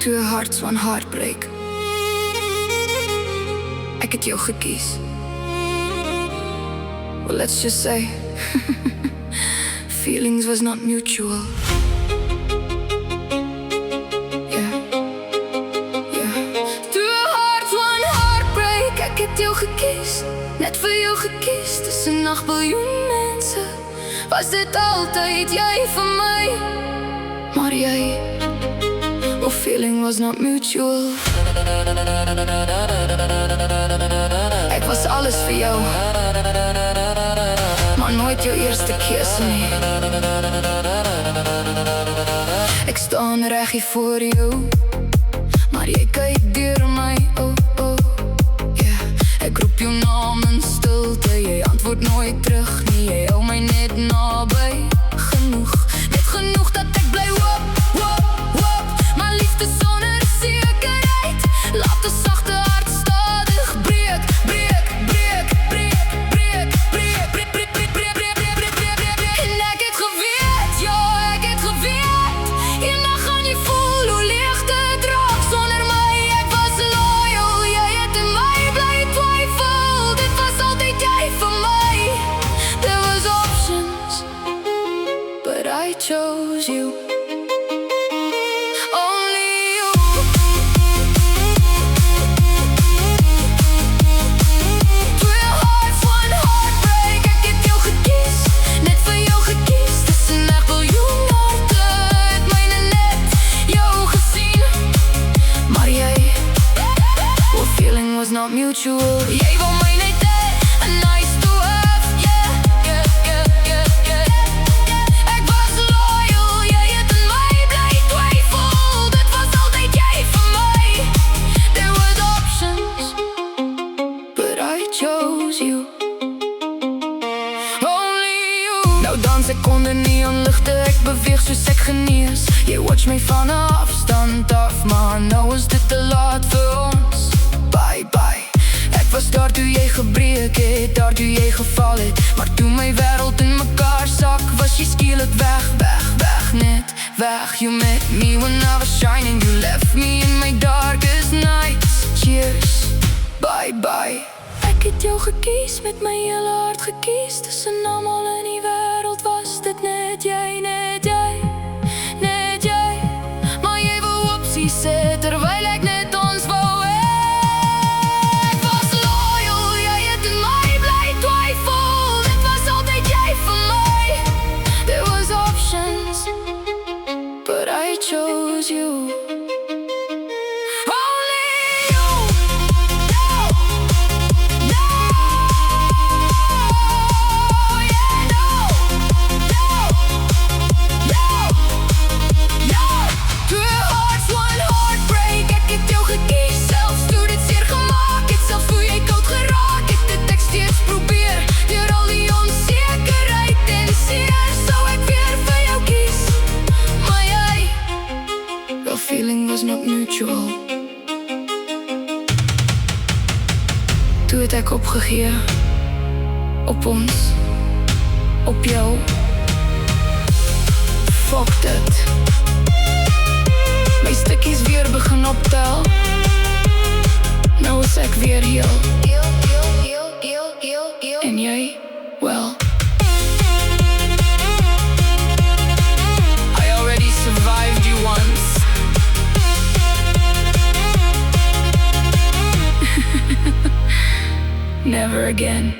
Two hearts, one heartbreak. Ek het jou gekies. Well, let's just say feelings was not mutual. Yeah. Two hearts, one heartbreak. Ek het jou gekies, net vir jou gekies. Tussen 8 biljoen mense was dit altyd jy vir my. Maar jy, oh, feeling was not mutual. Ek was alles vir jou, maar nooit jou eerste keuse nie. Ek staan reg hier voor jou, maar jy kyk deur my, oh, oh, yeah. Ek roep jou naam in stilte, jy antwoord nooit terug nie. Jy hou my net naby, genoeg, net genoeg dat ek bly wop, wop, wop. Maar liefde sonder sekerheid, laat 'n sagte hart stadig breek, breek, breek, breek, breek, breek, breek, breek, breek, breek, breek, breek, breek, breek. En ek het geweet, ja, ek het geweet, eendag gaan jy voel hoe leeg dit raak sonder my. Ek was loyal, jy het in my bly twyfel. Dit was altyd jy vir my. There was options, but I chose you. Not mutual. Jy wou my net hê, a nice to have, yeah, yeah, yeah, yeah, yeah. Ek was loyal, jy het in my bly twyfel. Dit was altyd jy vir my. There was options, but I chose you. Only you. Nou dans ek onder neonligte, ek beweeg soos ek genees. Jy watch my van 'n afstand af, maar nou is dit te laat vir ons. Bye bye. Ek was daar toe jy gebreek het, daar toe jy geval het. Maar toe my wêreld in mekaar sak, was jy skielik weg, weg, weg, net weg. You met me when I was shining, you left me in my darkest nights. Cheers, bye bye. Ek het jou gekies, met my hele hart gekies. Tussen almal in die wêreld was dit net jy, net jy, net jy. Maar jy wou opsies sê, terwyl ek net ons wou. But I chose you. Only you. No, no, yeah, no, no, no, no. Two hearts, one heartbreak. Ek het jou gekies, selfs toe dit seer gemaak het. Selfs toe jy koud geraak het, dit ek steeds probeer. Deur al die onsekerheid en seer, sou ek weer vir jou kies. Feeling was not mutual. Toe het ek opgegee, op ons, op jou. Fuck dit. My stukkies weer begin optel. Nou is ek weer heel. En jy, well, I already survived you once. Never again.